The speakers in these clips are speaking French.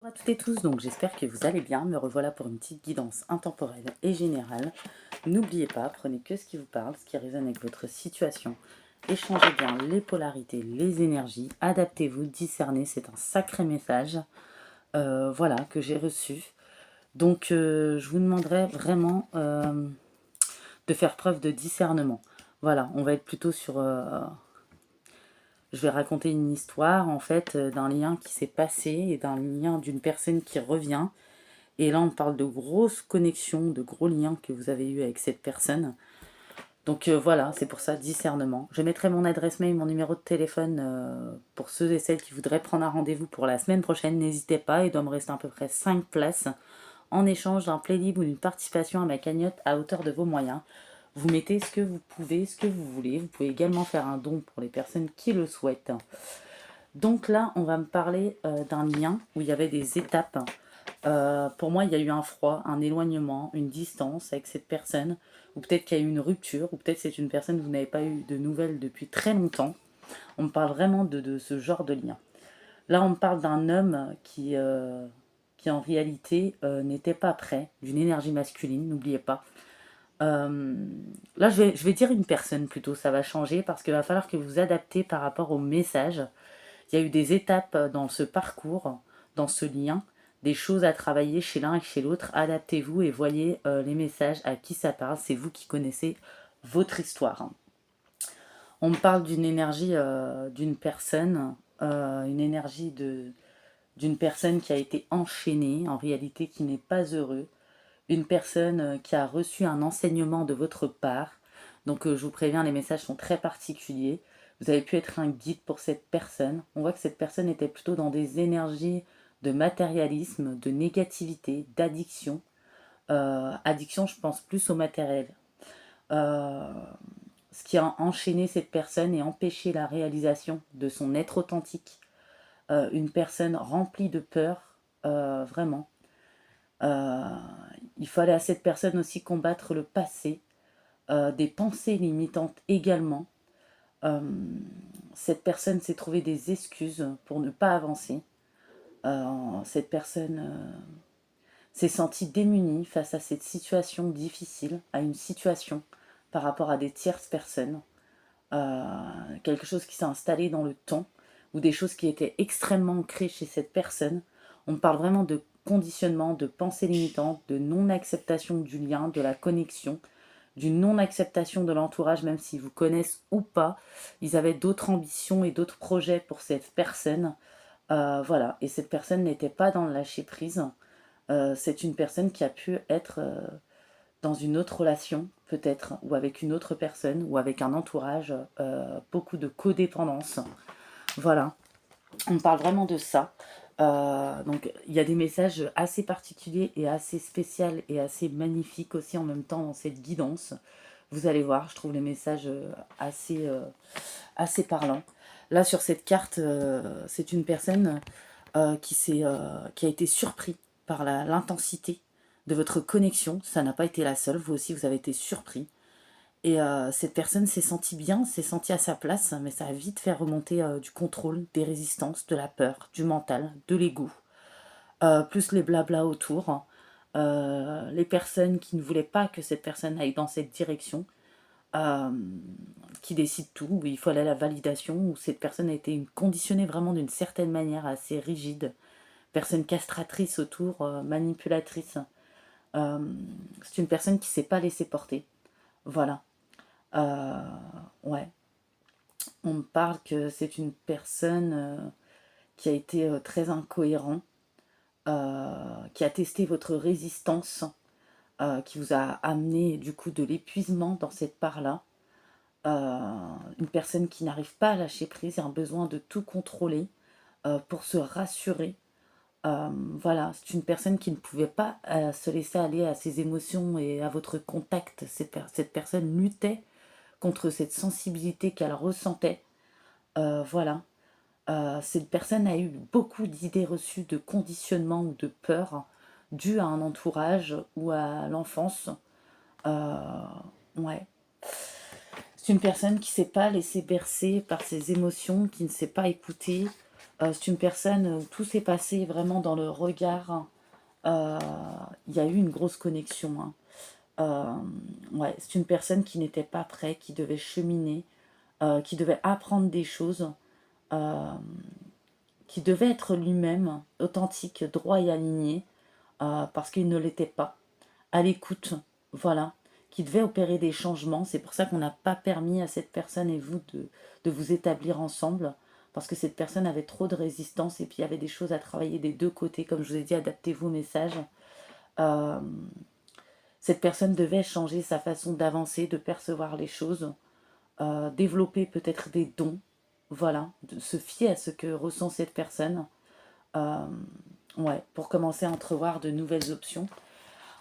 Bonjour à toutes et tous, donc j'espère que vous allez bien. Me revoilà pour une petite guidance intemporelle et générale. N'oubliez pas, prenez que ce qui vous parle, ce qui résonne avec votre situation. Échangez bien les polarités, les énergies, adaptez-vous, discernez, c'est un sacré message voilà, que j'ai reçu. Donc je vous demanderai vraiment de faire preuve de discernement. Voilà, on va être plutôt sur... je vais raconter une histoire en fait d'un lien qui s'est passé et d'un lien d'une personne qui revient. Et là, on parle de grosses connexions, de gros liens que vous avez eus avec cette personne. Donc voilà, c'est pour ça, discernement. Je mettrai mon adresse mail, mon numéro de téléphone pour ceux et celles qui voudraient prendre un rendez-vous pour la semaine prochaine. N'hésitez pas, il doit me rester à peu près 5 places en échange d'un playlist ou d'une participation à ma cagnotte à hauteur de vos moyens. Vous mettez ce que vous pouvez, ce que vous voulez. Vous pouvez également faire un don pour les personnes qui le souhaitent. Donc là, on va me parler d'un lien où il y avait des étapes. Pour moi, il y a eu un froid, un éloignement, une distance avec cette personne, ou peut-être qu'il y a eu une rupture, ou peut-être c'est une personne que vous n'avez pas eu de nouvelles depuis très longtemps. On me parle vraiment de ce genre de lien. Là, on me parle d'un homme qui en réalité n'était pas prêt, d'une énergie masculine, n'oubliez pas. Euh, Là, je vais dire une personne plutôt, ça va changer parce qu'il va falloir que vous adaptez par rapport au message. Il y a eu des étapes dans ce parcours, dans ce lien, des choses à travailler chez l'un et chez l'autre. Adaptez-vous et voyez les messages à qui ça parle. C'est vous qui connaissez votre histoire. On me parle d'une énergie d'une personne, une énergie d'une personne qui a été enchaînée, en réalité qui n'est pas heureux, une personne qui a reçu un enseignement de votre part. Donc je vous préviens, les messages sont très particuliers. Vous avez pu être un guide pour cette personne. On voit que cette personne était plutôt dans des énergies de matérialisme, de négativité, d'addiction. Addiction, je pense plus au matériel. Euh, Ce qui a enchaîné cette personne et empêché la réalisation de son être authentique. Une personne remplie de peur, vraiment. Euh, il fallait à cette personne aussi combattre le passé, des pensées limitantes également. Euh, cette personne s'est trouvé des excuses pour ne pas avancer. Cette personne s'est sentie démunie face à cette situation difficile, à une situation par rapport à des tierces personnes. Quelque chose qui s'est installé dans le temps, ou des choses qui étaient extrêmement ancrées chez cette personne. On parle vraiment de conditionnement, de pensée limitante, de non-acceptation du lien, de la connexion, d'une non-acceptation de l'entourage, même s'ils vous connaissent ou pas. Ils avaient d'autres ambitions et d'autres projets pour cette personne. Voilà, et cette personne n'était pas dans le lâcher-prise. C'est une personne qui a pu être dans une autre relation, peut-être, ou avec une autre personne, ou avec un entourage, beaucoup de codépendance. Voilà, on parle vraiment de ça. Donc il y a des messages assez particuliers et assez spéciaux et assez magnifiques aussi en même temps dans cette guidance. Vous allez voir, je trouve les messages assez parlants. Là sur cette carte, c'est une personne qui a été surpris par l'intensité de votre connexion. Ça n'a pas été la seule, vous aussi vous avez été surpris. Et cette personne s'est sentie bien, s'est sentie à sa place, mais ça a vite fait remonter du contrôle, des résistances, de la peur, du mental, de l'ego, plus les blabla autour, les personnes qui ne voulaient pas que cette personne aille dans cette direction, euh, qui décident tout, où il fallait la validation, où cette personne a été conditionnée vraiment d'une certaine manière assez rigide, personne castratrice autour, manipulatrice. Euh, c'est une personne qui ne s'est pas laissée porter. Voilà. Euh, ouais. On me parle que c'est une personne qui a été très incohérent, qui a testé votre résistance, qui vous a amené du coup de l'épuisement dans cette part-là. Une personne qui n'arrive pas à lâcher prise et a un besoin de tout contrôler pour se rassurer. Voilà, c'est une personne qui ne pouvait pas se laisser aller à ses émotions et à votre contact. Cette personne luttait contre cette sensibilité qu'elle ressentait. Voilà. Cette personne a eu beaucoup d'idées reçues de conditionnement ou de peur dues à un entourage ou à l'enfance. Euh, ouais. C'est une personne qui ne s'est pas laissée bercer par ses émotions, qui ne s'est pas écoutée. C'est une personne où tout s'est passé vraiment dans le regard. Euh, Il y a eu une grosse connexion, hein. Ouais, c'est une personne qui n'était pas prête, qui devait cheminer, qui devait apprendre des choses, euh, qui devait être lui-même, authentique, droit et aligné, parce qu'il ne l'était pas, à l'écoute, voilà, qui devait opérer des changements. C'est pour ça qu'on n'a pas permis à cette personne et vous de vous établir ensemble, parce que cette personne avait trop de résistance et puis il y avait des choses à travailler des deux côtés. Comme je vous ai dit, adaptez-vous au message. Euh, cette personne devait changer sa façon d'avancer, de percevoir les choses, développer peut-être des dons, voilà, de se fier à ce que ressent cette personne, euh, ouais, pour commencer à entrevoir de nouvelles options.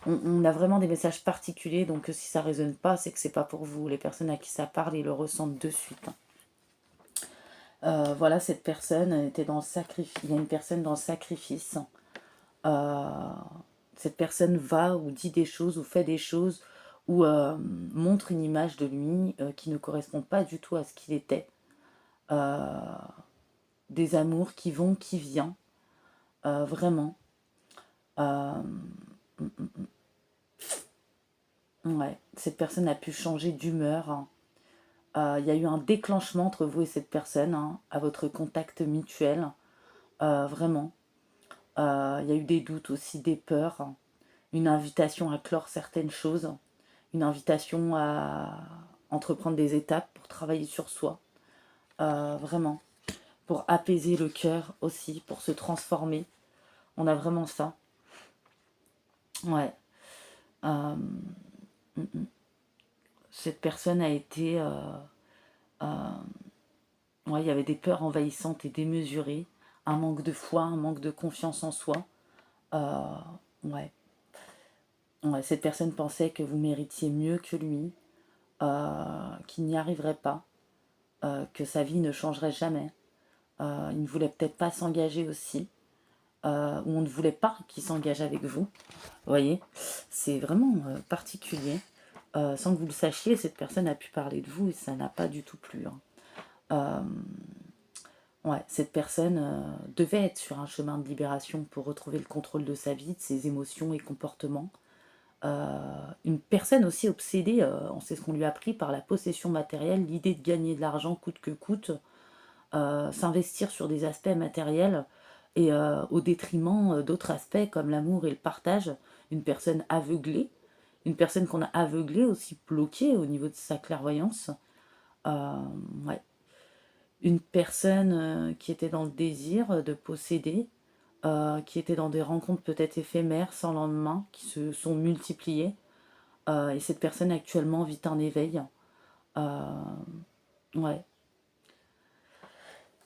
On a vraiment des messages particuliers, donc si ça ne résonne pas, c'est que c'est pas pour vous. Les personnes à qui ça parle, ils le ressentent de suite. Voilà, cette personne était dans le sacrifice. Il y a une personne dans le sacrifice. Euh, cette personne va ou dit des choses ou fait des choses ou montre une image de lui qui ne correspond pas du tout à ce qu'il était. Euh, des amours qui vont, qui viennent, vraiment. Euh, ouais, cette personne a pu changer d'humeur, hein. Il y a eu un déclenchement entre vous et cette personne, hein, à votre contact mutuel, vraiment. Il y a eu des doutes aussi, des peurs, hein, une invitation à clore certaines choses, une invitation à entreprendre des étapes pour travailler sur soi, vraiment, pour apaiser le cœur aussi, pour se transformer. On a vraiment ça. Ouais. Euh, cette personne a été... ouais, il y avait des peurs envahissantes et démesurées, un manque de foi, un manque de confiance en soi. Euh, ouais. Ouais, cette personne pensait que vous méritiez mieux que lui, qu'il n'y arriverait pas, que sa vie ne changerait jamais. Il ne voulait peut-être pas s'engager aussi, ou on ne voulait pas qu'il s'engage avec vous. Vous voyez, c'est vraiment particulier. Sans que vous le sachiez, cette personne a pu parler de vous et ça n'a pas du tout plu, hein. Ouais, cette personne devait être sur un chemin de libération pour retrouver le contrôle de sa vie, de ses émotions et comportements. Une personne aussi obsédée, on sait ce qu'on lui a appris par la possession matérielle, l'idée de gagner de l'argent coûte que coûte, s'investir sur des aspects matériels et au détriment d'autres aspects comme l'amour et le partage. Une personne aveuglée, une personne qu'on a aveuglée aussi bloquée au niveau de sa clairvoyance. Ouais. Une personne qui était dans le désir de posséder, qui était dans des rencontres peut-être éphémères, sans lendemain, qui se sont multipliées. Et cette personne actuellement vit un éveil. Euh, ouais.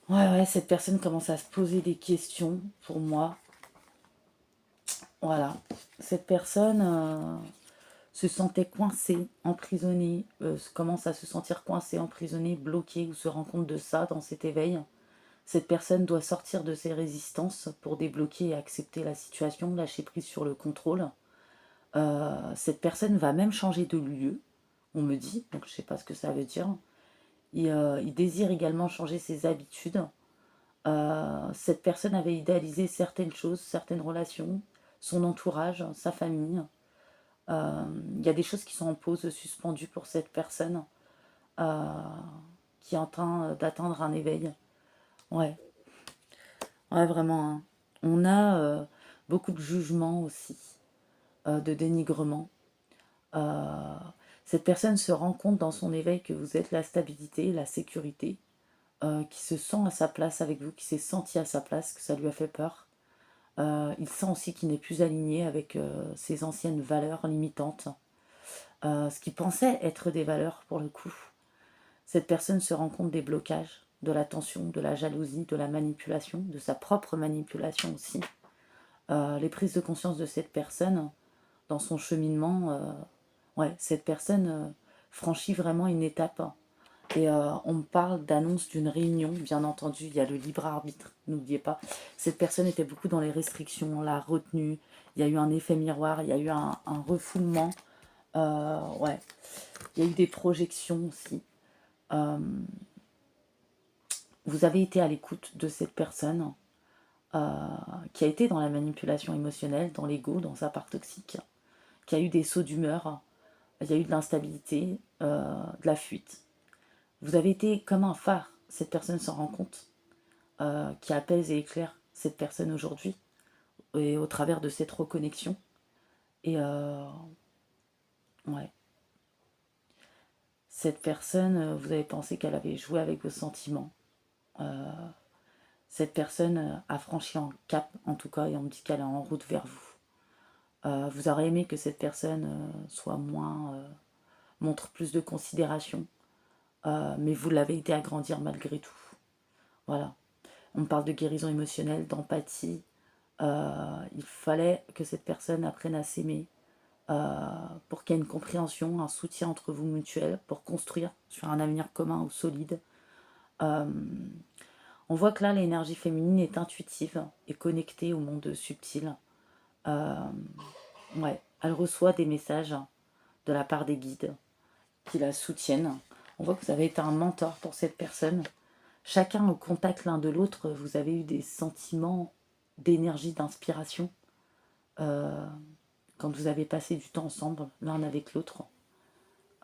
Ouais, cette personne commence à se poser des questions pour moi. Voilà. Cette personne se sentait coincée, emprisonnée, commence à se sentir coincée, emprisonnée, bloquée ou se rend compte de ça dans cet éveil. Cette personne doit sortir de ses résistances pour débloquer et accepter la situation, lâcher prise sur le contrôle. Cette personne va même changer de lieu, on me dit, donc je ne sais pas ce que ça veut dire. Il désire également changer ses habitudes. Cette personne avait idéalisé certaines choses, certaines relations, son entourage, sa famille. Il y a des choses qui sont en pause, suspendues pour cette personne euh, qui est en train d'atteindre un éveil. Ouais, ouais, vraiment, hein. On a beaucoup de jugements aussi, de dénigrement. Euh, cette personne se rend compte dans son éveil que vous êtes la stabilité, la sécurité, qui se sent à sa place avec vous, qui s'est senti à sa place, que ça lui a fait peur. Il sent aussi qu'il n'est plus aligné avec ses anciennes valeurs limitantes, ce qui pensait être des valeurs pour le coup. Cette personne se rend compte des blocages, de la tension, de la jalousie, de la manipulation, de sa propre manipulation aussi. Les prises de conscience de cette personne dans son cheminement, ouais, cette personne franchit vraiment une étape. Et on me parle d'annonce d'une réunion, bien entendu, il y a le libre arbitre, n'oubliez pas. Cette personne était beaucoup dans les restrictions, la retenue, il y a eu un effet miroir, il y a eu un refoulement, ouais. Il y a eu des projections aussi. Euh, vous avez été à l'écoute de cette personne qui a été dans la manipulation émotionnelle, dans l'ego, dans sa part toxique, qui a eu des sauts d'humeur, il y a eu de l'instabilité, de la fuite. Vous avez été comme un phare, cette personne s'en rend compte, qui apaise et éclaire cette personne aujourd'hui, et au travers de cette reconnexion. Et ouais, cette personne, vous avez pensé qu'elle avait joué avec vos sentiments. Cette personne a franchi un cap, en tout cas, et on me dit qu'elle est en route vers vous. Vous aurez aimé que cette personne soit moins, montre plus de considération, mais vous l'avez été à grandir malgré tout. Voilà. On parle de guérison émotionnelle, d'empathie. Il fallait que cette personne apprenne à s'aimer pour qu'il y ait une compréhension, un soutien entre vous mutuel pour construire sur un avenir commun ou solide. On voit que là, l'énergie féminine est intuitive et connectée au monde subtil. Ouais, elle reçoit des messages de la part des guides qui la soutiennent. On voit que vous avez été un mentor pour cette personne. Chacun au contact l'un de l'autre, vous avez eu des sentiments d'énergie, d'inspiration quand vous avez passé du temps ensemble, l'un avec l'autre.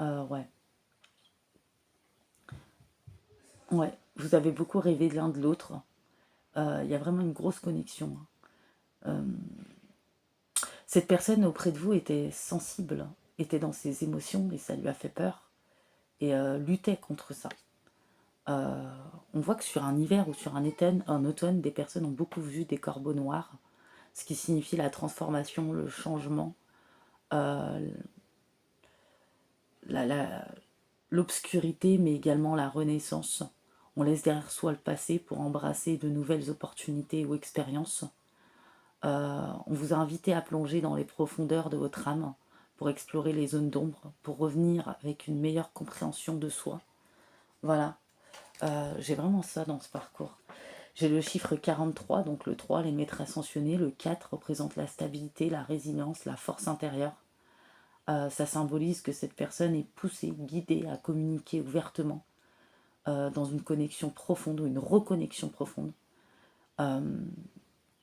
Ouais. Ouais, vous avez beaucoup rêvé de l'un de l'autre. Il y a vraiment une grosse connexion. Cette personne auprès de vous était sensible, était dans ses émotions et ça lui a fait peur et luttait contre ça. On voit que sur un hiver ou sur un automne, des personnes ont beaucoup vu des corbeaux noirs, ce qui signifie la transformation, le changement, l'obscurité, mais également la renaissance. On laisse derrière soi le passé pour embrasser de nouvelles opportunités ou expériences. On vous a invité à plonger dans les profondeurs de votre âme pour explorer les zones d'ombre, pour revenir avec une meilleure compréhension de soi. Voilà, j'ai vraiment ça dans ce parcours. J'ai le chiffre 43, donc le 3, les maîtres ascensionnés. Le 4 représente la stabilité, la résilience, la force intérieure. Ça symbolise que cette personne est poussée, guidée à communiquer ouvertement dans une connexion profonde ou une reconnexion profonde.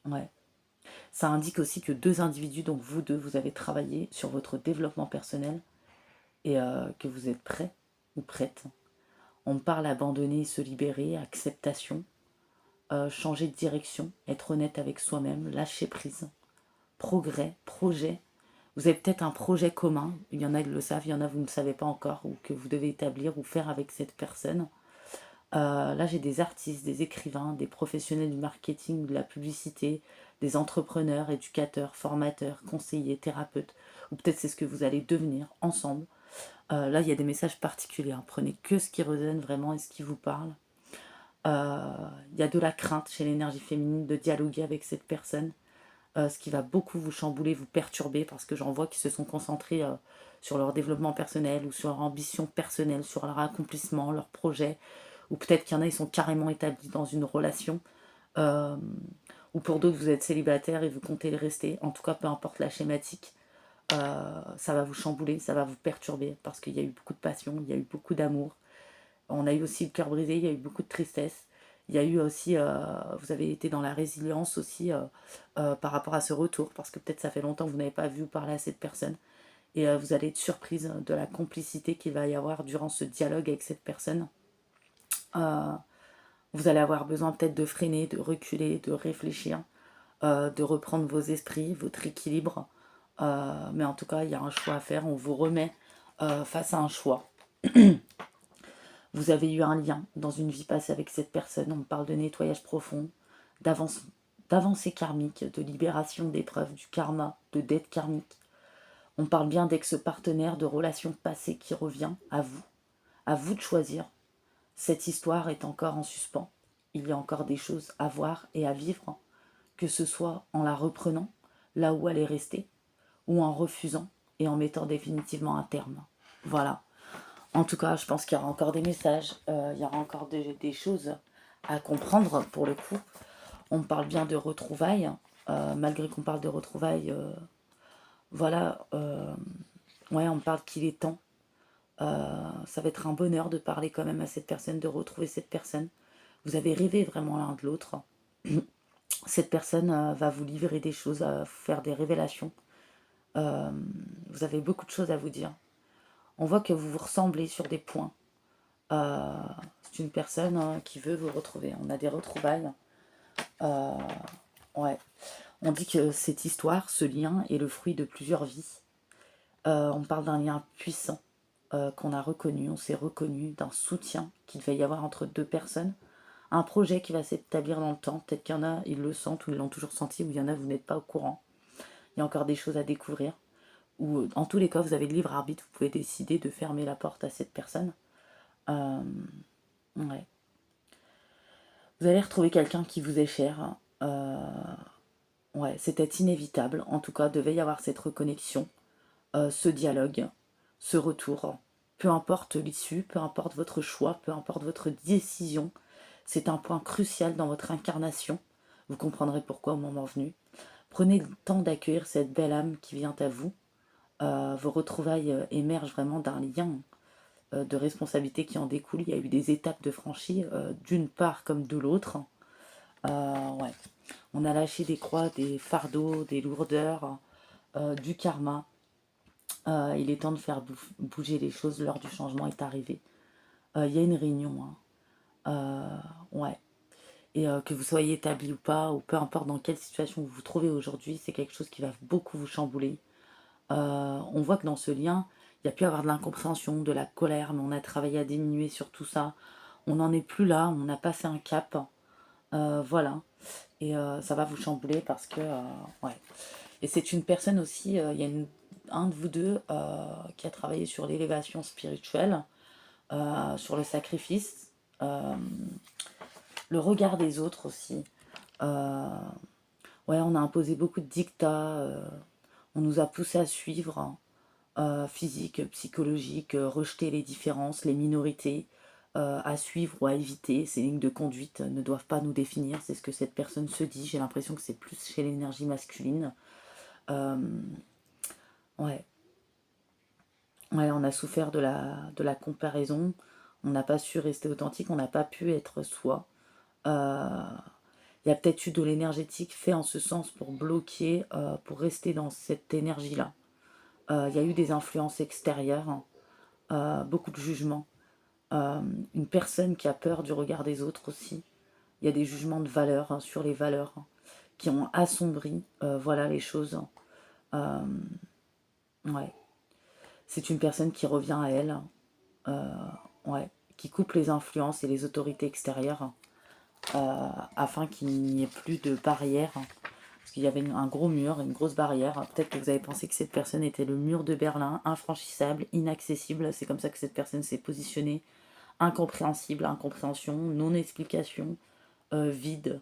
Ouais. Ça indique aussi que deux individus, donc vous deux, vous avez travaillé sur votre développement personnel et que vous êtes prêts ou prête. On parle abandonner, se libérer, acceptation, changer de direction, être honnête avec soi-même, lâcher prise, progrès, projet. Vous avez peut-être un projet commun, il y en a qui le savent, il y en a vous ne savez pas encore, ou que vous devez établir ou faire avec cette personne. Là, j'ai des artistes, des écrivains, des professionnels du marketing, de la publicité, des entrepreneurs, éducateurs, formateurs, conseillers, thérapeutes, ou peut-être c'est ce que vous allez devenir ensemble. Là, il y a des messages particuliers. Hein. Prenez que ce qui résonne vraiment et ce qui vous parle. Il y a de la crainte chez l'énergie féminine de dialoguer avec cette personne, ce qui va beaucoup vous chambouler, vous perturber, parce que j'en vois qui se sont concentrés sur leur développement personnel ou sur leur ambition personnelle, sur leur accomplissement, leur projet, ou peut-être qu'il y en a, ils sont carrément établis dans une relation, euh, ou pour d'autres, vous êtes célibataire et vous comptez le rester. En tout cas, peu importe la schématique, ça va vous chambouler, ça va vous perturber, parce qu'il y a eu beaucoup de passion, il y a eu beaucoup d'amour. On a eu aussi le cœur brisé, il y a eu beaucoup de tristesse. Il y a eu aussi, vous avez été dans la résilience aussi par rapport à ce retour, parce que peut-être ça fait longtemps que vous n'avez pas vu ou parlé à cette personne. Et vous allez être surprise de la complicité qu'il va y avoir durant ce dialogue avec cette personne. Vous allez avoir besoin peut-être de freiner, de reculer, de réfléchir, de reprendre vos esprits, votre équilibre. Mais en tout cas, il y a un choix à faire. On vous remet face à un choix. Vous avez eu un lien dans une vie passée avec cette personne. On parle de nettoyage profond, d'avancée karmique, de libération d'épreuves, du karma, de dette karmique. On parle bien d'ex-partenaire, de relations passées qui revient à vous. À vous de choisir. Cette histoire est encore en suspens. Il y a encore des choses à voir et à vivre, que ce soit en la reprenant, là où elle est restée, ou en refusant et en mettant définitivement un terme. Voilà. En tout cas, je pense qu'il y aura encore des messages, il y aura encore des choses à comprendre pour le coup. On parle bien de retrouvailles, malgré qu'on parle de retrouvailles, voilà, ouais, on parle qu'il est temps. Ça va être un bonheur de parler quand même à cette personne, de retrouver cette personne. Vous avez rêvé vraiment l'un de l'autre. Cette personne va vous livrer des choses, faire des révélations. Euh, vous avez beaucoup de choses à vous dire. On voit que vous vous ressemblez sur des points. Euh, c'est une personne qui veut vous retrouver. On a des retrouvailles. Euh, ouais. On dit que cette histoire, ce lien, est le fruit de plusieurs vies. On parle d'un lien puissant qu'on a reconnu, on s'est reconnu, d'un soutien qu'il va y avoir entre deux personnes. Un projet qui va s'établir dans le temps. Peut-être qu'il y en a, ils le sentent ou ils l'ont toujours senti, ou il y en a, vous n'êtes pas au courant. Il y a encore des choses à découvrir. Ou en tous les cas, vous avez le libre arbitre, vous pouvez décider de fermer la porte à cette personne. Euh, ouais. Vous allez retrouver quelqu'un qui vous est cher. Ouais, c'était inévitable. En tout cas, devait y avoir cette reconnexion, ce dialogue, ce retour. Peu importe l'issue, peu importe votre choix, peu importe votre décision, c'est un point crucial dans votre incarnation. Vous comprendrez pourquoi au moment venu. Prenez le temps d'accueillir cette belle âme qui vient à vous. Vos retrouvailles émergent vraiment d'un lien de responsabilité qui en découle. Il y a eu des étapes de franchie, d'une part comme de l'autre. Ouais. On a lâché des croix, des fardeaux, des lourdeurs, du karma. Il est temps de faire bouger les choses. L'heure du changement est arrivée. Il y a une réunion. Ouais. Et que vous soyez établi ou pas, ou peu importe dans quelle situation vous vous trouvez aujourd'hui, c'est quelque chose qui va beaucoup vous chambouler. On voit que dans ce lien, il y a pu avoir de l'incompréhension, de la colère, mais on a travaillé à diminuer sur tout ça. On n'en est plus là, on a passé un cap. Voilà. Et ça va vous chambouler parce que, ouais. Et c'est une personne aussi, il y a un de vous deux qui a travaillé sur l'élévation spirituelle, sur le sacrifice, euh, le regard des autres aussi. Euh, ouais, on a imposé beaucoup de dictats, on nous a poussé à suivre, physique, psychologique, rejeter les différences, les minorités, à suivre ou à éviter. Ces lignes de conduite ne doivent pas nous définir, c'est ce que cette personne se dit. J'ai l'impression que c'est plus chez l'énergie masculine. Euh, ouais. Ouais, on a souffert de la comparaison, on n'a pas su rester authentique, on n'a pas pu être soi. Euh, Il y a peut-être eu de l'énergétique fait en ce sens pour bloquer, pour rester dans cette énergie-là. Il y a eu des influences extérieures, beaucoup de jugements. Une personne qui a peur du regard des autres aussi. Il y a des jugements de valeur sur les valeurs qui ont assombri voilà les choses. Euh, ouais. C'est une personne qui revient à elle, euh, ouais, qui coupe les influences et les autorités extérieures afin qu'il n'y ait plus de barrière. Parce qu'il y avait un gros mur, une grosse barrière. Peut-être que vous avez pensé que cette personne était le mur de Berlin, infranchissable, inaccessible. C'est comme ça que cette personne s'est positionnée. Incompréhensible, incompréhension, non-explication, vide.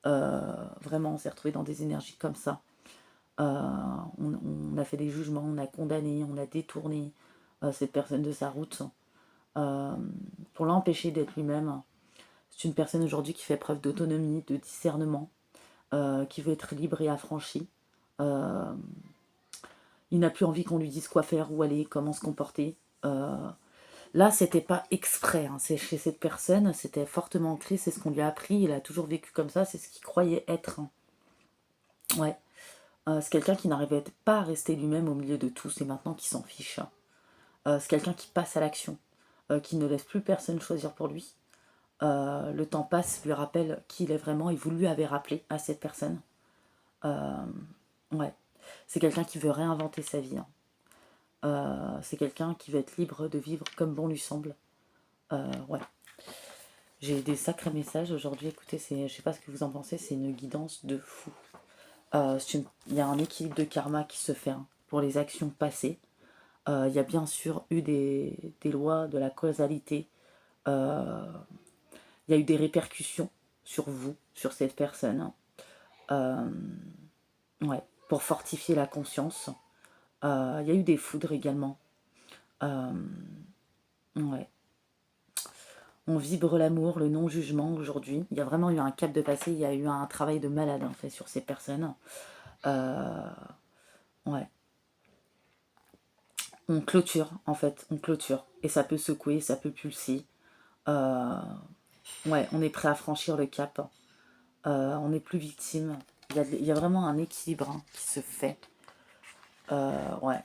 Vraiment, on s'est retrouvé dans des énergies comme ça. On a fait des jugements, on a condamné, on a détourné cette personne de sa route euh, pour l'empêcher d'être lui-même. C'est une personne aujourd'hui qui fait preuve d'autonomie, de discernement, qui veut être libre et affranchi. Euh, il n'a plus envie qu'on lui dise quoi faire, où aller, comment se comporter. Là, c'était pas exprès. Hein. C'est chez cette personne, c'était fortement ancré, c'est ce qu'on lui a appris. Il a toujours vécu comme ça, c'est ce qu'il croyait être. Hein. Ouais. C'est quelqu'un qui n'arrivait pas à rester lui-même au milieu de tous et maintenant qui s'en fiche. C'est quelqu'un qui passe à l'action, qui ne laisse plus personne choisir pour lui. Le temps passe, lui rappelle qui il est vraiment et vous lui avez rappelé à cette personne. Euh, ouais. C'est quelqu'un qui veut réinventer sa vie. Hein. C'est quelqu'un qui veut être libre de vivre comme bon lui semble. Ouais. J'ai des sacrés messages aujourd'hui. Écoutez, je sais pas ce que vous en pensez, c'est une guidance de fou. Il y a un équilibre de karma qui se fait hein, pour les actions passées. Il y a bien sûr eu des lois de la causalité. Euh, il y a eu des répercussions sur vous, sur cette personne. Euh, ouais, pour fortifier la conscience. Il y a eu des foudres également. Euh, ouais. On vibre l'amour, le non-jugement aujourd'hui. Il y a vraiment eu un cap de passé, il y a eu un travail de malade en fait sur ces personnes. Euh, ouais. On clôture en fait, on clôture. Et ça peut secouer, ça peut pulser. Euh, Ouais, on est prêt à franchir le cap. On n'est plus victime. Il y a vraiment un équilibre hein, qui se fait. Ouais,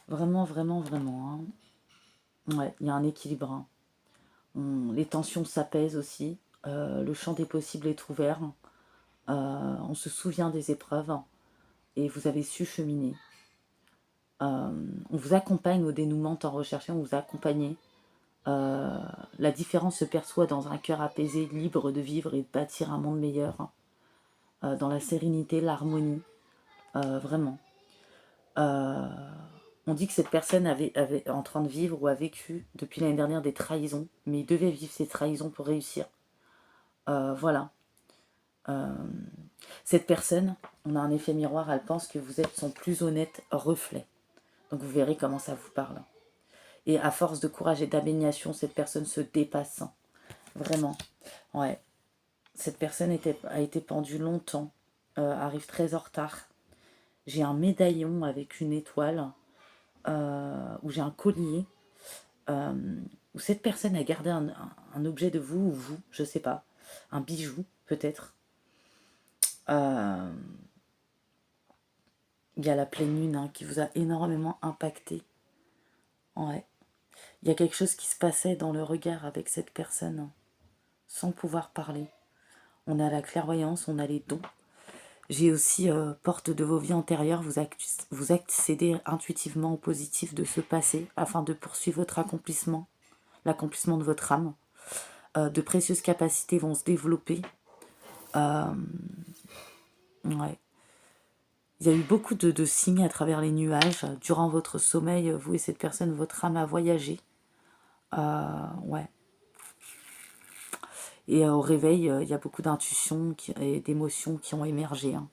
vraiment, vraiment, vraiment. Hein. Ouais, il y a un équilibre. Hein. Les tensions s'apaisent aussi. Le champ des possibles est ouvert. On se souvient des épreuves et vous avez su cheminer. On vous accompagne au dénouement tant recherché, on vous accompagne. La différence se perçoit dans un cœur apaisé, libre de vivre et de bâtir un monde meilleur. Dans la sérénité, l'harmonie, vraiment. On dit que cette personne avait en train de vivre ou a vécu depuis l'année dernière des trahisons, mais il devait vivre ces trahisons pour réussir. Voilà. Cette personne, on a un effet miroir, elle pense que vous êtes son plus honnête reflet. Donc vous verrez comment ça vous parle. Et à force de courage et d'abnégation, cette personne se dépasse. Vraiment. Ouais. Cette personne a été pendue longtemps, arrive très en retard. J'ai un médaillon avec une étoile, où j'ai un collier, où cette personne a gardé un objet de vous, ou vous, je sais pas, un bijou peut-être. Il y a la pleine lune hein, qui vous a énormément impacté. Ouais. Il y a quelque chose qui se passait dans le regard avec cette personne, sans pouvoir parler. On a la clairvoyance, on a les dons. J'ai aussi porte de vos vies antérieures, vous accédez intuitivement au positif de ce passé afin de poursuivre votre accomplissement, l'accomplissement de votre âme. De précieuses capacités vont se développer. Ouais. Il y a eu beaucoup de signes à travers les nuages. Durant votre sommeil, vous et cette personne, votre âme a voyagé. Ouais. Et au réveil, il y a beaucoup d'intuitions et d'émotions qui ont émergé. Hein.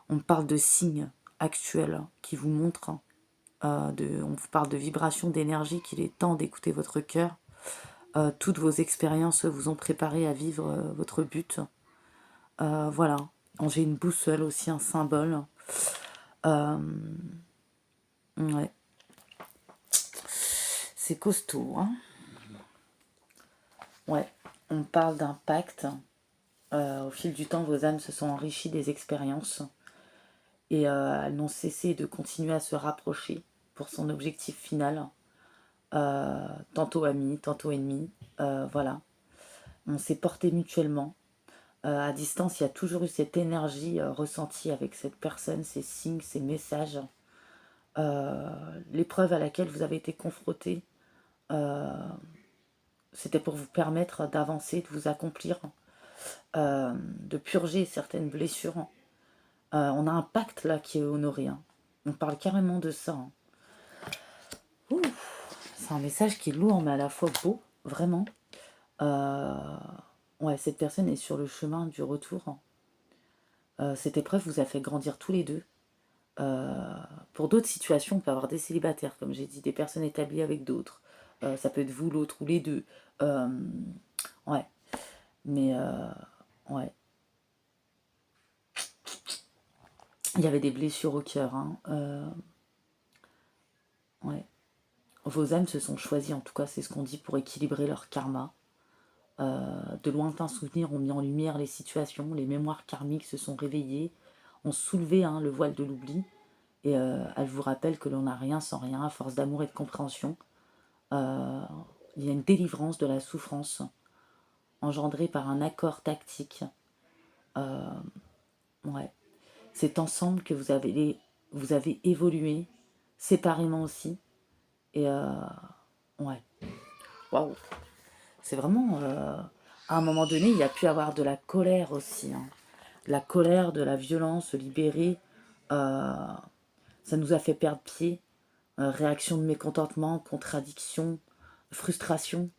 On parle de signes actuels qui vous montrent, on vous parle de vibrations d'énergie, qu'il est temps d'écouter votre cœur. Toutes vos expériences vous ont préparé à vivre votre but. Voilà. J'ai une boussole aussi, un symbole. Ouais. C'est costaud. Hein. Ouais. On parle d'un pacte. Au fil du temps, vos âmes se sont enrichies des expériences. Et elles n'ont cessé de continuer à se rapprocher pour son objectif final. Tantôt amis, tantôt ennemis. Voilà. On s'est porté mutuellement. À distance, il y a toujours eu cette énergie ressentie avec cette personne, ces signes, ces messages. L'épreuve à laquelle vous avez été confronté, c'était pour vous permettre d'avancer, de vous accomplir, de purger certaines blessures. On a un pacte là qui est honoré. Hein. On parle carrément de ça. Hein. C'est un message qui est lourd, mais à la fois beau, vraiment. Ouais, cette personne est sur le chemin du retour. Cette épreuve vous a fait grandir tous les deux. Pour d'autres situations, on peut avoir des célibataires, comme j'ai dit, des personnes établies avec d'autres. Ça peut être vous, l'autre ou les deux. Ouais. Mais, ouais. Il y avait des blessures au cœur. Hein. Ouais. Vos âmes se sont choisies, en tout cas, c'est ce qu'on dit, pour équilibrer leur karma. De lointains souvenirs ont mis en lumière les situations, les mémoires karmiques se sont réveillées, ont soulevé hein, le voile de l'oubli. Et elle vous rappelle que l'on n'a rien sans rien, à force d'amour et de compréhension. Il y a une délivrance de la souffrance engendrée par un accord tactique. Ouais. C'est ensemble que vous avez évolué, séparément aussi. Et ouais. Waouh. C'est vraiment... à un moment donné, il y a pu avoir de la colère aussi. Hein. De la colère, de la violence libérée. Ça nous a fait perdre pied. Réaction de mécontentement, contradiction, frustration.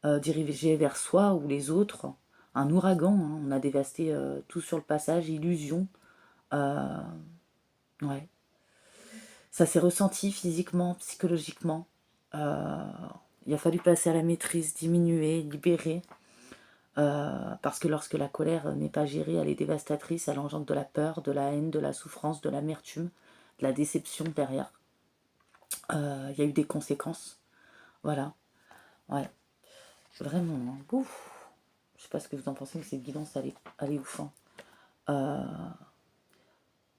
Dirigé vers soi ou les autres. Un ouragan, hein, on a dévasté tout sur le passage, illusion. Ouais. Ça s'est ressenti physiquement, psychologiquement. Il a fallu passer à la maîtrise, diminuer, libérer. Parce que lorsque la colère n'est pas gérée, elle est dévastatrice, elle engendre de la peur, de la haine, de la souffrance, de l'amertume, de la déception derrière. Il y a eu des conséquences. Voilà. Ouais. Vraiment, hein. Ouf. Je sais pas ce que vous en pensez, mais cette guidance, elle est ouf, hein.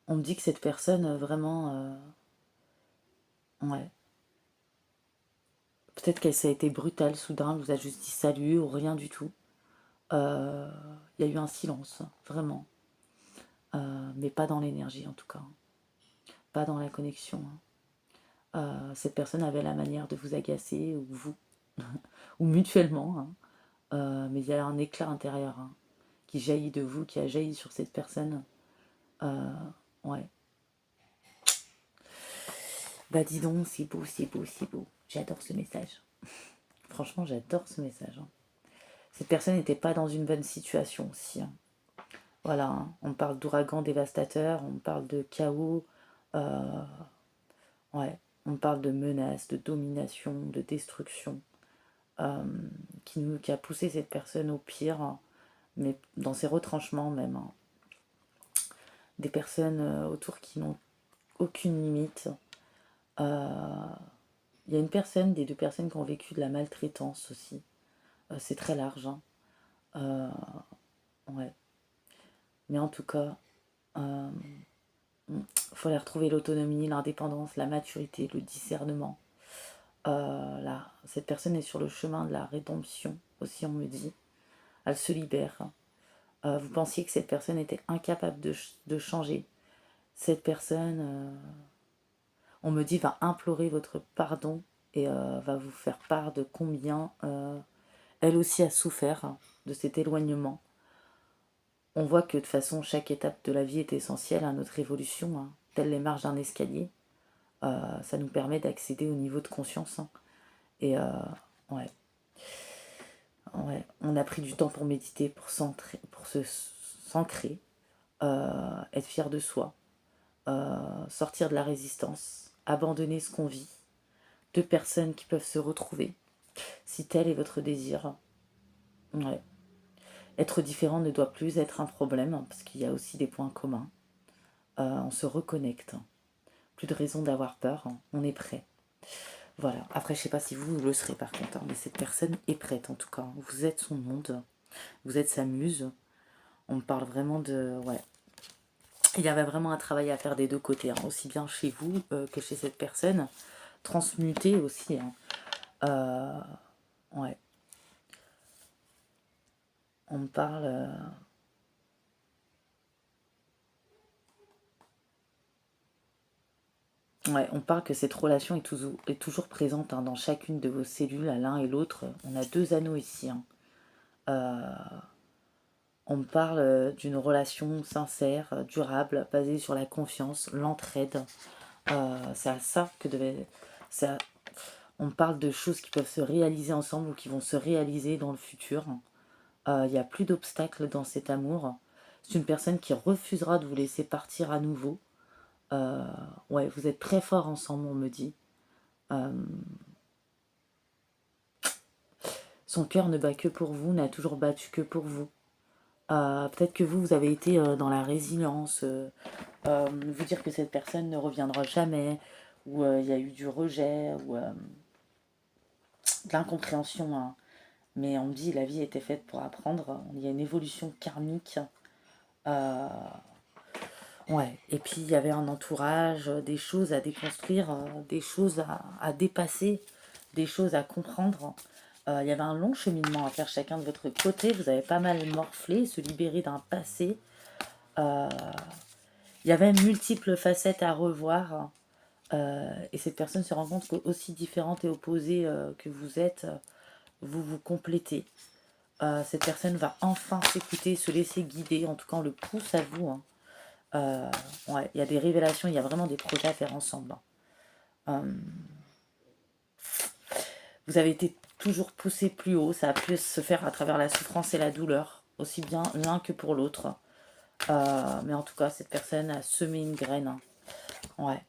On me dit que cette personne, vraiment... ouais. Peut-être qu'elle ça a été brutale, soudain, elle vous a juste dit salut ou rien du tout. Il y a eu un silence, vraiment. Mais pas dans l'énergie, en tout cas. Pas dans la connexion, hein. Cette personne avait la manière de vous agacer, ou vous, ou mutuellement, hein. Mais il y a un éclat intérieur, hein, qui jaillit de vous, qui a jailli sur cette personne. Ouais. Bah dis donc, c'est beau, c'est beau, c'est beau. J'adore ce message. Franchement, j'adore ce message, hein. Cette personne n'était pas dans une bonne situation aussi, hein. Voilà, hein. On parle d'ouragan dévastateur, on parle de chaos, ouais, on parle de menaces, de domination, de destruction, qui a poussé cette personne au pire, hein, mais dans ses retranchements même, hein. Des personnes autour qui n'ont aucune limite. Il y a une personne, des deux personnes qui ont vécu de la maltraitance aussi. C'est très large, hein. Ouais. Mais en tout cas, il fallait retrouver l'autonomie, l'indépendance, la maturité, le discernement. Là, cette personne est sur le chemin de la rédemption, aussi on me dit. Elle se libère. Vous pensiez que cette personne était incapable de changer. Cette personne, on me dit, va implorer votre pardon et va vous faire part de combien elle aussi a souffert, hein, de cet éloignement. On voit que de toute façon, chaque étape de la vie est essentielle à notre évolution, hein, telles les marches d'un escalier. Ça nous permet d'accéder au niveau de conscience, hein. Et ouais. Ouais, on a pris du temps pour méditer, pour se s'ancrer, être fier de soi, sortir de la résistance, abandonner ce qu'on vit. Deux personnes qui peuvent se retrouver, si tel est votre désir. Ouais. Être différent ne doit plus être un problème, hein, parce qu'il y a aussi des points communs. On se reconnecte. Plus de raison d'avoir peur, hein. On est prêt. Voilà. Après, je sais pas si vous le serez par contre, hein, mais cette personne est prête en tout cas. Vous êtes son monde, vous êtes sa muse. On me parle vraiment de... Ouais. Il y avait vraiment un travail à faire des deux côtés, hein, aussi bien chez vous que chez cette personne. Transmuter aussi, hein. Ouais. On me parle... Ouais, on parle que cette relation est toujours présente, hein, dans chacune de vos cellules, à l'un et l'autre. On a deux anneaux ici, hein. On me parle d'une relation sincère, durable, basée sur la confiance, l'entraide. C'est à ça que devait... On me parle de choses qui peuvent se réaliser ensemble ou qui vont se réaliser dans le futur. Il n'y a plus d'obstacles dans cet amour. C'est une personne qui refusera de vous laisser partir à nouveau. Ouais, vous êtes très forts ensemble, on me dit. Son cœur ne bat que pour vous, n'a toujours battu que pour vous. Peut-être que vous avez été dans la résilience, vous dire que cette personne ne reviendra jamais, ou il y a eu du rejet, ou de l'incompréhension, hein. Mais on me dit la vie était faite pour apprendre, il y a une évolution karmique. Ouais, et puis il y avait un entourage, des choses à déconstruire, des choses à dépasser, des choses à comprendre. Il y avait un long cheminement à faire chacun de votre côté, vous avez pas mal morflé, se libérer d'un passé. Il y avait multiples facettes à revoir, et cette personne se rend compte qu'aussi différente et opposée que vous êtes, vous vous complétez. Cette personne va enfin s'écouter, se laisser guider, en tout cas on le pousse à vous, hein. Ouais, il y a des révélations, il y a vraiment des projets à faire ensemble, hein. Vous avez été toujours poussé plus haut, ça a pu se faire à travers la souffrance et la douleur, aussi bien l'un que pour l'autre. Mais en tout cas, cette personne a semé une graine, hein. Ouais,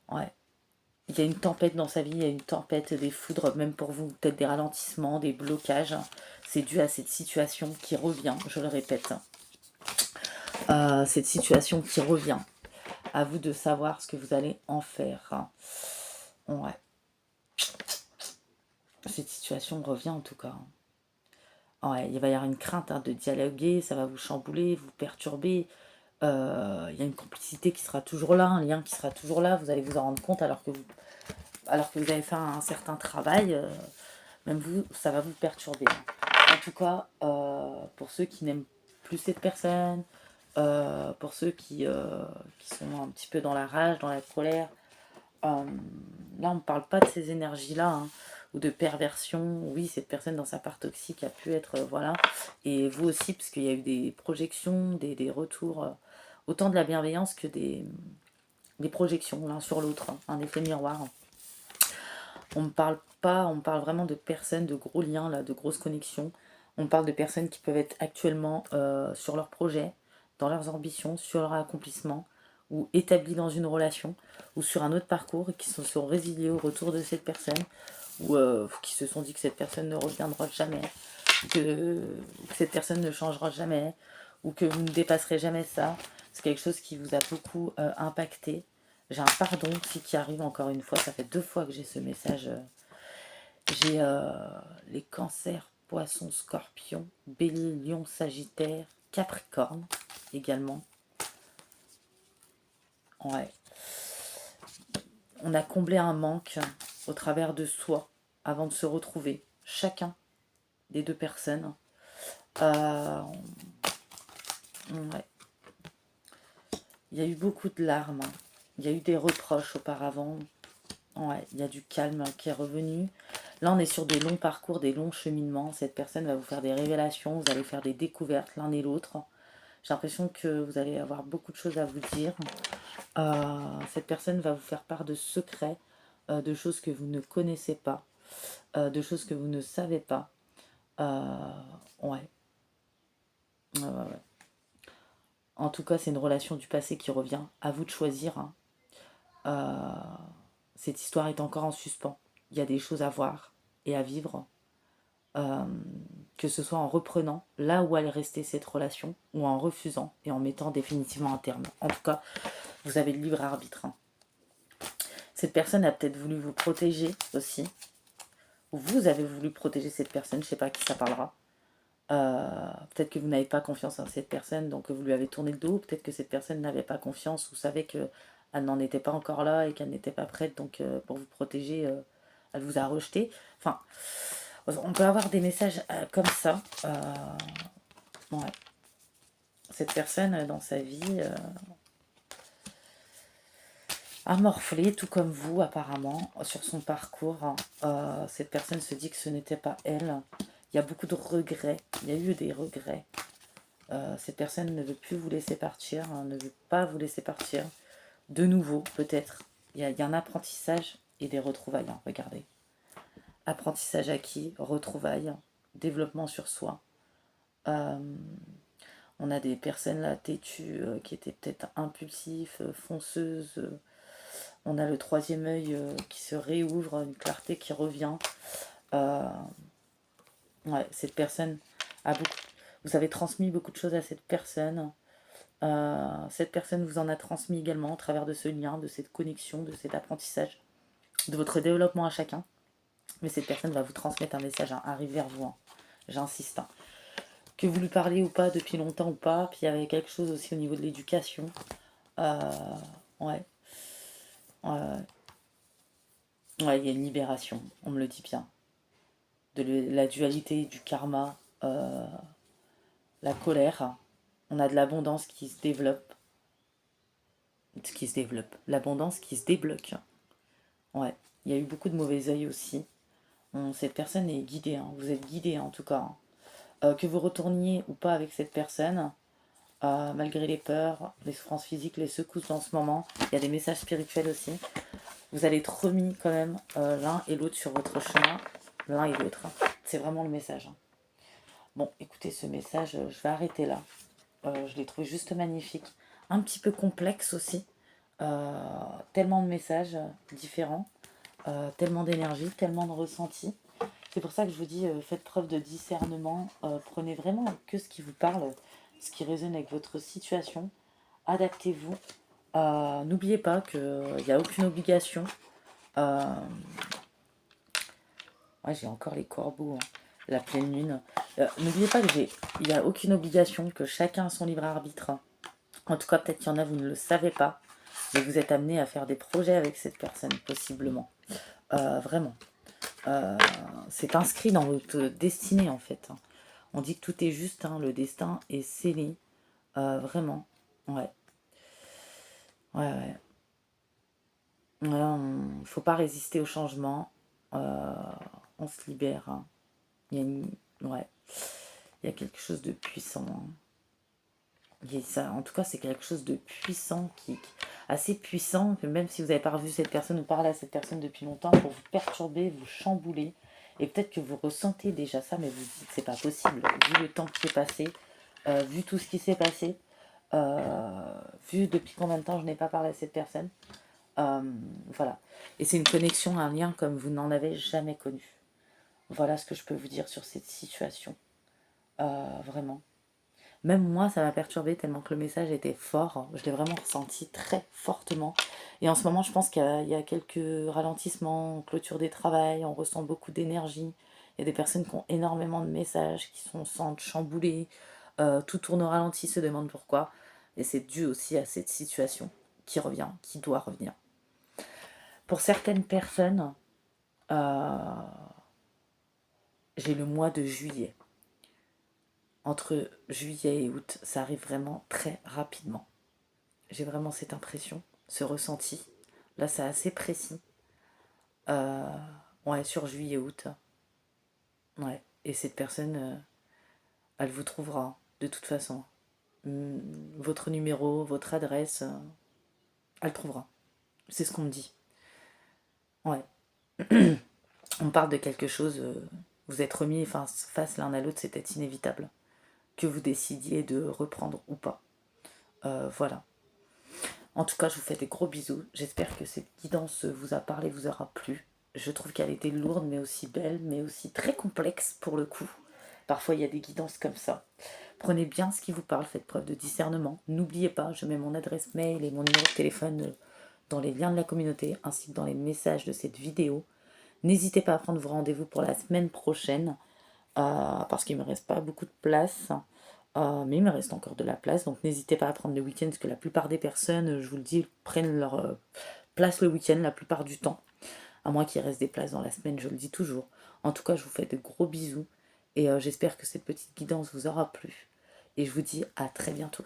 ouais. Il y a une tempête dans sa vie, il y a une tempête, des foudres, même pour vous, peut-être des ralentissements, des blocages. C'est dû à cette situation qui revient, je le répète. Cette situation qui revient. À vous de savoir ce que vous allez en faire. Ouais. cette situation revient en tout cas. Ouais, il va y avoir une crainte de dialoguer, ça va vous chambouler, vous perturber. Il y a une complicité qui sera toujours là, un lien qui sera toujours là, vous allez vous en rendre compte alors que vous avez fait un certain travail, même vous, ça va vous perturber. En tout cas, pour ceux qui n'aiment plus cette personne, pour ceux qui sont un petit peu dans la rage, dans la colère, là on ne parle pas de ces énergies-là, hein, ou de perversion. Oui, cette personne dans sa part toxique a pu être, voilà, et vous aussi, parce qu'il y a eu des projections, des retours, autant de la bienveillance que des projections l'un sur l'autre, hein, un effet miroir. On ne parle pas, on parle vraiment de personnes, de gros liens, là, de grosses connexions. On parle de personnes qui peuvent être actuellement sur leur projet, dans leurs ambitions, sur leur accomplissement, ou établies dans une relation, ou sur un autre parcours, et qui se sont résiliés au retour de cette personne, ou qui se sont dit que cette personne ne reviendra jamais, que cette personne ne changera jamais, ou que vous ne dépasserez jamais ça. C'est quelque chose qui vous a beaucoup impacté. J'ai un pardon aussi qui arrive encore une fois. Ça fait 2 fois que j'ai ce message. J'ai les cancers, poissons, scorpions, bélier, lion, sagittaire, capricorne également. Ouais. On a comblé un manque au travers de soi avant de se retrouver. Chacun des 2 personnes. Ouais. Il y a eu beaucoup de larmes. Il y a eu des reproches auparavant. Ouais, il y a du calme qui est revenu. Là, on est sur des longs parcours, des longs cheminements. Cette personne va vous faire des révélations, vous allez faire des découvertes l'un et l'autre. J'ai l'impression que vous allez avoir beaucoup de choses à vous dire. Cette personne va vous faire part de secrets, de choses que vous ne connaissez pas, de choses que vous ne savez pas. Ouais. Ouais, ouais, ouais. En tout cas, c'est une relation du passé qui revient. À vous de choisir, hein. Cette histoire est encore en suspens. Il y a des choses à voir et à vivre. Que ce soit en reprenant là où allait rester cette relation ou en refusant et en mettant définitivement un terme. En tout cas, vous avez le libre arbitre, hein. Cette personne a peut-être voulu vous protéger aussi, ou vous avez voulu protéger cette personne, je ne sais pas à qui ça parlera. Peut-être que vous n'avez pas confiance en cette personne, donc vous lui avez tourné le dos. Peut-être que cette personne n'avait pas confiance ou savait qu'elle n'en était pas encore là et qu'elle n'était pas prête, donc pour vous protéger, elle vous a rejeté. Enfin, on peut avoir des messages comme ça. Ouais. Cette personne dans sa vie a morflé, tout comme vous apparemment, sur son parcours. Cette personne se dit que ce n'était pas elle. Il y a beaucoup de regrets. Il y a eu des regrets. Cette personne ne veut plus vous laisser partir, hein, ne veut pas vous laisser partir. De nouveau, peut-être. Il y a un apprentissage et des retrouvailles. Hein, regardez. Apprentissage acquis, retrouvailles, développement sur soi. On a des personnes là têtues qui étaient peut-être impulsives, fonceuses. On a le troisième œil qui se réouvre, une clarté qui revient. Ouais, cette personne a beaucoup. Vous avez transmis beaucoup de choses à cette personne. Cette personne vous en a transmis également au travers de ce lien, de cette connexion, de cet apprentissage, de votre développement à chacun. Mais cette personne va vous transmettre un message, hein, arrive vers vous. Hein. J'insiste. Hein. Que vous lui parliez ou pas depuis longtemps ou pas. Puis il y avait quelque chose aussi au niveau de l'éducation. Ouais. Ouais, il y a une libération, on me le dit bien. De la dualité, du karma, la colère. On a de l'abondance qui se développe. L'abondance qui se débloque. Ouais, il y a eu beaucoup de mauvais œil aussi. Cette personne est guidée, hein. Vous êtes guidé en tout cas. Hein. Que vous retourniez ou pas avec cette personne, malgré les peurs, les souffrances physiques, les secousses dans ce moment, il y a des messages spirituels aussi. Vous allez être remis quand même l'un et l'autre sur votre chemin, l'un et l'autre. Hein. C'est vraiment le message. Hein. Bon, écoutez, ce message, je vais arrêter là. Je l'ai trouvé juste magnifique. Un petit peu complexe aussi. Tellement de messages différents, tellement d'énergie, tellement de ressentis. C'est pour ça que je vous dis, faites preuve de discernement. Prenez vraiment que ce qui vous parle, ce qui résonne avec votre situation. Adaptez-vous. N'oubliez pas qu'il n'y a aucune obligation. Ouais, j'ai encore les corbeaux, hein. La pleine lune. N'oubliez pas que il n'y a aucune obligation, que chacun a son libre arbitre. En tout cas, peut-être qu'il y en a, vous ne le savez pas, mais vous êtes amené à faire des projets avec cette personne, possiblement. Vraiment. Euh, c'est inscrit dans votre destinée, en fait, hein. On dit que tout est juste, hein, le destin est scellé. Vraiment. Ouais. Ouais, ouais. Faut pas résister au changement. Euh, on se libère, hein. Il y a une... Ouais. Il y a quelque chose de puissant, hein. Ça, en tout cas, c'est quelque chose de puissant, assez puissant, que même si vous n'avez pas revu cette personne ou parlé à cette personne depuis longtemps, pour vous perturber, vous chambouler. Et peut-être que vous ressentez déjà ça, mais vous dites c'est pas possible, vu le temps qui est passé, vu tout ce qui s'est passé, vu depuis combien de temps je n'ai pas parlé à cette personne. Voilà. Et c'est une connexion, un lien comme vous n'en avez jamais connu. Voilà ce que je peux vous dire sur cette situation. Vraiment. Même moi, ça m'a perturbée tellement que le message était fort. Je l'ai vraiment ressenti très fortement. Et en ce moment, je pense qu'il y a quelques ralentissements, clôture des travails, on ressent beaucoup d'énergie. Il y a des personnes qui ont énormément de messages, qui sont sentent chamboulées. Tout tourne au ralenti, se demandent pourquoi. Et c'est dû aussi à cette situation qui revient, qui doit revenir. Pour certaines personnes, euh, j'ai le mois de juillet. Entre juillet et août, ça arrive vraiment très rapidement. J'ai vraiment cette impression, ce ressenti. Là, c'est assez précis. Euh, ouais, sur juillet-août. Ouais. Et cette personne, elle vous trouvera, de toute façon. Votre numéro, votre adresse, elle trouvera. C'est ce qu'on me dit. Ouais. On parle de quelque chose, vous êtes remis face l'un à l'autre, c'était inévitable. Que vous décidiez de reprendre ou pas. Voilà. En tout cas, je vous fais des gros bisous. J'espère que cette guidance vous a parlé, vous aura plu. Je trouve qu'elle était lourde, mais aussi belle, mais aussi très complexe pour le coup. Parfois, il y a des guidances comme ça. Prenez bien ce qui vous parle, faites preuve de discernement. N'oubliez pas, je mets mon adresse mail et mon numéro de téléphone dans les liens de la communauté, ainsi que dans les messages de cette vidéo. N'hésitez pas à prendre vos rendez-vous pour la semaine prochaine, parce qu'il ne me reste pas beaucoup de place. Mais il me reste encore de la place, donc n'hésitez pas à prendre le week-end, parce que la plupart des personnes, je vous le dis, prennent leur place le week-end la plupart du temps, à moins qu'il reste des places dans la semaine, je le dis toujours. En tout cas, je vous fais de gros bisous, et j'espère que cette petite guidance vous aura plu, et je vous dis à très bientôt.